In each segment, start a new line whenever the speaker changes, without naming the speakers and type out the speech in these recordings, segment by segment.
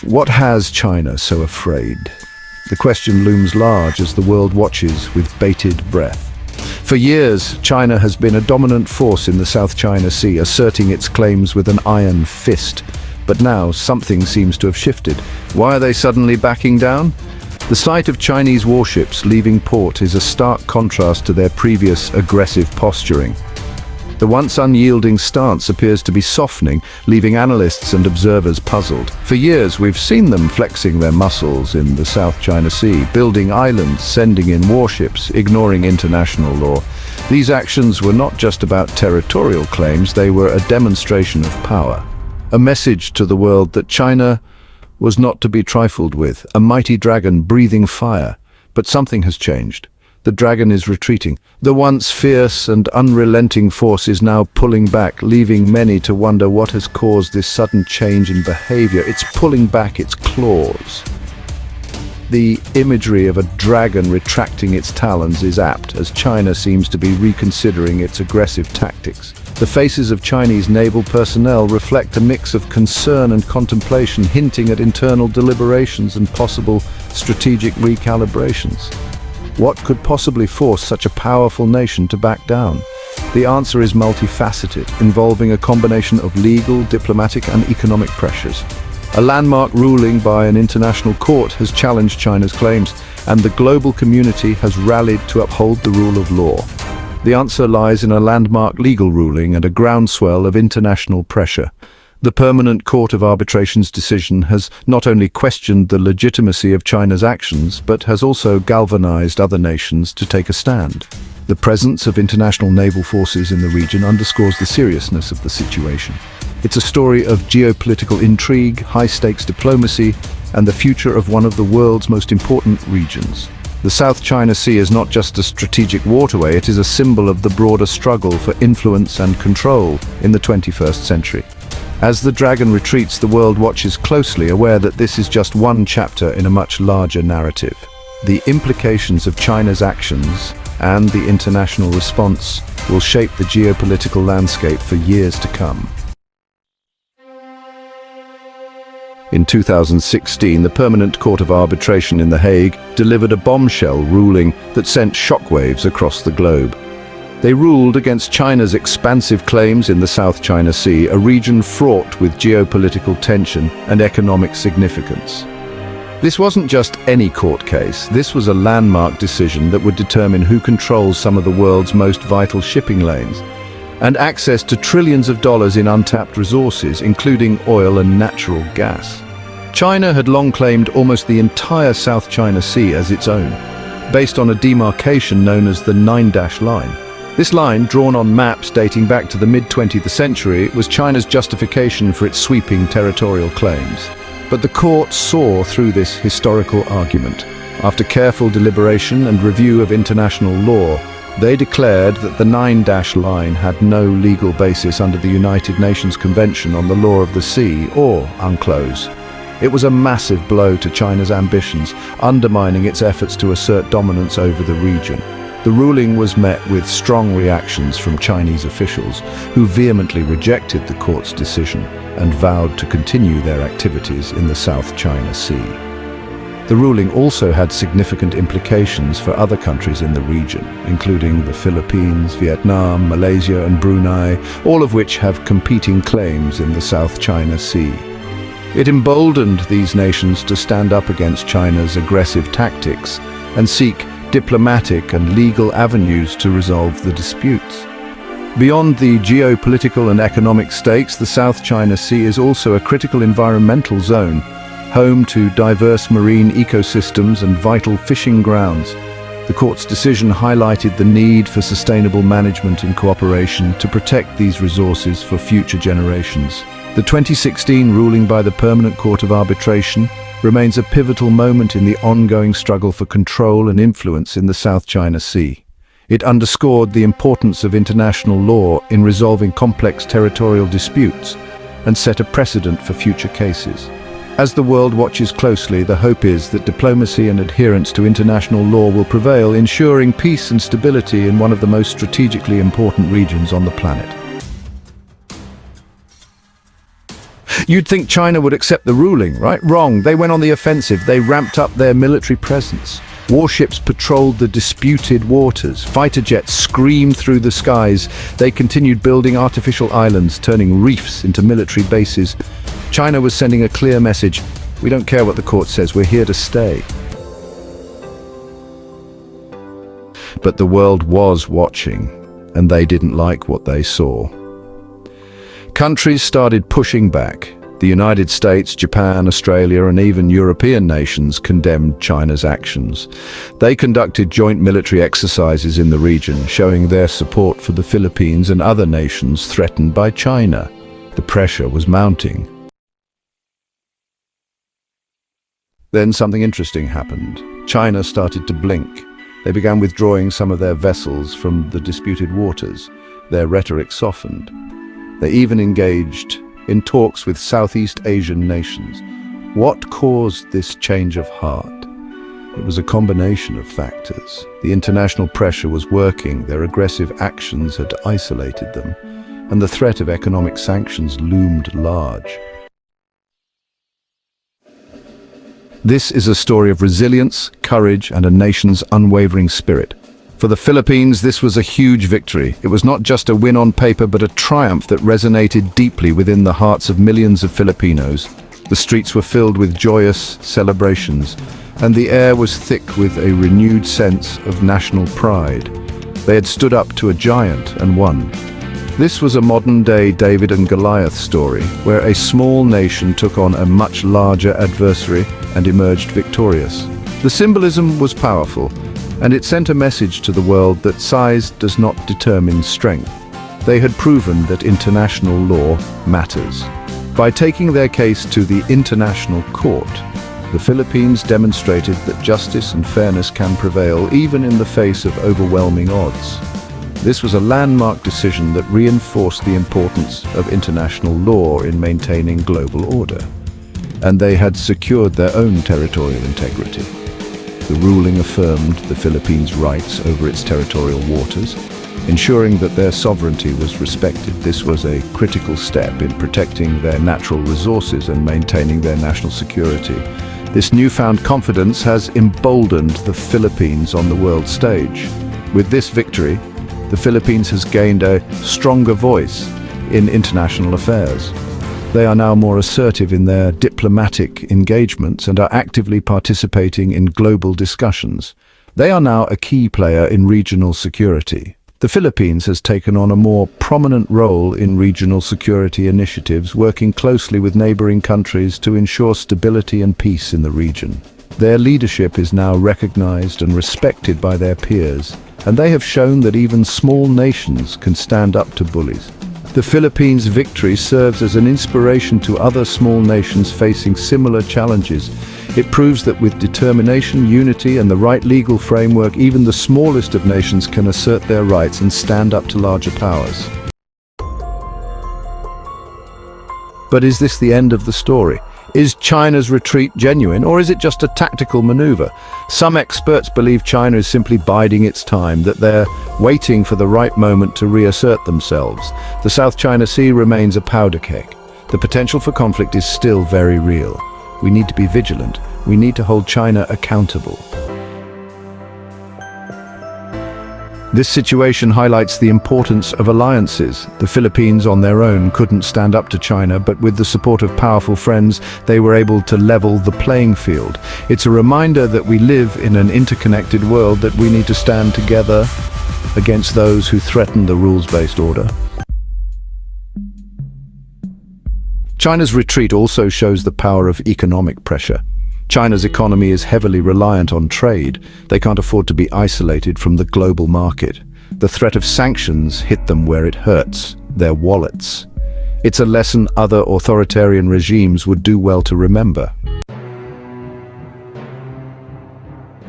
What has China so afraid? The question looms large as the world watches with bated breath. For years, China has been a dominant force in the South China Sea, asserting its claims with an iron fist. But now, something seems to have shifted. Why are they suddenly backing down? The sight of Chinese warships leaving port is a stark contrast to their previous aggressive posturing. The once unyielding stance appears to be softening, leaving analysts and observers puzzled. For years, we've seen them flexing their muscles in the South China Sea, building islands, sending in warships, ignoring international law. These actions were not just about territorial claims, they were a demonstration of power. A message to the world that China was not to be trifled with, a mighty dragon breathing fire. But something has changed. The dragon is retreating. The once fierce and unrelenting force is now pulling back, leaving many to wonder what has caused this sudden change in behavior. It's pulling back its claws. The imagery of a dragon retracting its talons is apt, as China seems to be reconsidering its aggressive tactics. The faces of Chinese naval personnel reflect a mix of concern and contemplation, hinting at internal deliberations and possible strategic recalibrations. What could possibly force such a powerful nation to back down? The answer is multifaceted, involving a combination of legal, diplomatic, and economic pressures. A landmark ruling by an international court has challenged China's claims, and the global community has rallied to uphold the rule of law. The answer lies in a landmark legal ruling and a groundswell of international pressure. The Permanent Court of Arbitration's decision has not only questioned the legitimacy of China's actions, but has also galvanized other nations to take a stand. The presence of international naval forces in the region underscores the seriousness of the situation. It's a story of geopolitical intrigue, high-stakes diplomacy, and the future of one of the world's most important regions. The South China Sea is not just a strategic waterway, it is a symbol of the broader struggle for influence and control in the 21st century. As the dragon retreats, the world watches closely, aware that this is just one chapter in a much larger narrative. The implications of China's actions and the international response will shape the geopolitical landscape for years to come. In 2016, the Permanent Court of Arbitration in The Hague delivered a bombshell ruling that sent shockwaves across the globe. They ruled against China's expansive claims in the South China Sea, a region fraught with geopolitical tension and economic significance. This wasn't just any court case, this was a landmark decision that would determine who controls some of the world's most vital shipping lanes, and access to trillions of dollars in untapped resources, including oil and natural gas. China had long claimed almost the entire South China Sea as its own, based on a demarcation known as the Nine-Dash Line. This line, drawn on maps dating back to the mid-20th century, was China's justification for its sweeping territorial claims. But the court saw through this historical argument. After careful deliberation and review of international law, they declared that the Nine-Dash Line had no legal basis under the United Nations Convention on the Law of the Sea or UNCLOS. It was a massive blow to China's ambitions, undermining its efforts to assert dominance over the region. The ruling was met with strong reactions from Chinese officials, who vehemently rejected the court's decision and vowed to continue their activities in the South China Sea. The ruling also had significant implications for other countries in the region, including the Philippines, Vietnam, Malaysia, and Brunei, all of which have competing claims in the South China Sea. It emboldened these nations to stand up against China's aggressive tactics and seek diplomatic and legal avenues to resolve the disputes. Beyond the geopolitical and economic stakes, the South China Sea is also a critical environmental zone, home to diverse marine ecosystems and vital fishing grounds. The court's decision highlighted the need for sustainable management and cooperation to protect these resources for future generations. The 2016 ruling by the Permanent Court of Arbitration remains a pivotal moment in the ongoing struggle for control and influence in the South China Sea. It underscored the importance of international law in resolving complex territorial disputes and set a precedent for future cases. As the world watches closely, the hope is that diplomacy and adherence to international law will prevail, ensuring peace and stability in one of the most strategically important regions on the planet. You'd think China would accept the ruling, right? Wrong. They went on the offensive. They ramped up their military presence. Warships patrolled the disputed waters. Fighter jets screamed through the skies. They continued building artificial islands, turning reefs into military bases. China was sending a clear message. We don't care what the court says. We're here to stay. But the world was watching, and they didn't like what they saw. Countries started pushing back. The United States, Japan, Australia, and even European nations condemned China's actions. They conducted joint military exercises in the region, showing their support for the Philippines and other nations threatened by China. The pressure was mounting. Then something interesting happened. China started to blink. They began withdrawing some of their vessels from the disputed waters. Their rhetoric softened. They even engaged in talks with Southeast Asian nations. What caused this change of heart? It was a combination of factors. The international pressure was working, their aggressive actions had isolated them, and the threat of economic sanctions loomed large. This is a story of resilience, courage, and a nation's unwavering spirit. For the Philippines, this was a huge victory. It was not just a win on paper, but a triumph that resonated deeply within the hearts of millions of Filipinos. The streets were filled with joyous celebrations, and the air was thick with a renewed sense of national pride. They had stood up to a giant and won. This was a modern-day David and Goliath story, where a small nation took on a much larger adversary and emerged victorious. The symbolism was powerful, and it sent a message to the world that size does not determine strength. They had proven that international law matters. By taking their case to the international court, the Philippines demonstrated that justice and fairness can prevail even in the face of overwhelming odds. This was a landmark decision that reinforced the importance of international law in maintaining global order. And they had secured their own territorial integrity. The ruling affirmed the Philippines' rights over its territorial waters, ensuring that their sovereignty was respected. This was a critical step in protecting their natural resources and maintaining their national security. This newfound confidence has emboldened the Philippines on the world stage. With this victory, the Philippines has gained a stronger voice in international affairs. They are now more assertive in their diplomatic engagements and are actively participating in global discussions. They are now a key player in regional security. The Philippines has taken on a more prominent role in regional security initiatives, working closely with neighboring countries to ensure stability and peace in the region. Their leadership is now recognized and respected by their peers, and they have shown that even small nations can stand up to bullies. The Philippines' victory serves as an inspiration to other small nations facing similar challenges. It proves that with determination, unity, and the right legal framework, even the smallest of nations can assert their rights and stand up to larger powers. But is this the end of the story? Is China's retreat genuine, or is it just a tactical maneuver? Some experts believe China is simply biding its time, that they're waiting for the right moment to reassert themselves. The South China Sea remains a powder keg. The potential for conflict is still very real. We need to be vigilant. We need to hold China accountable. This situation highlights the importance of alliances. The Philippines on their own couldn't stand up to China, but with the support of powerful friends, they were able to level the playing field. It's a reminder that we live in an interconnected world, that we need to stand together against those who threaten the rules-based order. China's retreat also shows the power of economic pressure. China's economy is heavily reliant on trade. They can't afford to be isolated from the global market. The threat of sanctions hit them where it hurts, their wallets. It's a lesson other authoritarian regimes would do well to remember.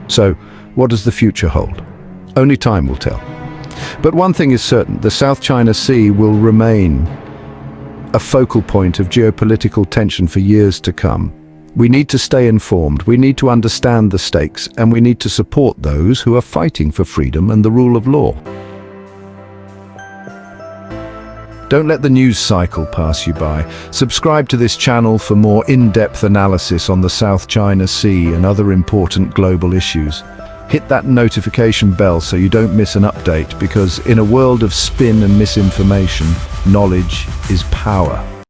So, what does the future hold? Only time will tell. But one thing is certain, the South China Sea will remain a focal point of geopolitical tension for years to come. We need to stay informed, we need to understand the stakes, and we need to support those who are fighting for freedom and the rule of law. Don't let the news cycle pass you by. Subscribe to this channel for more in-depth analysis on the South China Sea and other important global issues. Hit that notification bell so you don't miss an update, because in a world of spin and misinformation, knowledge is power.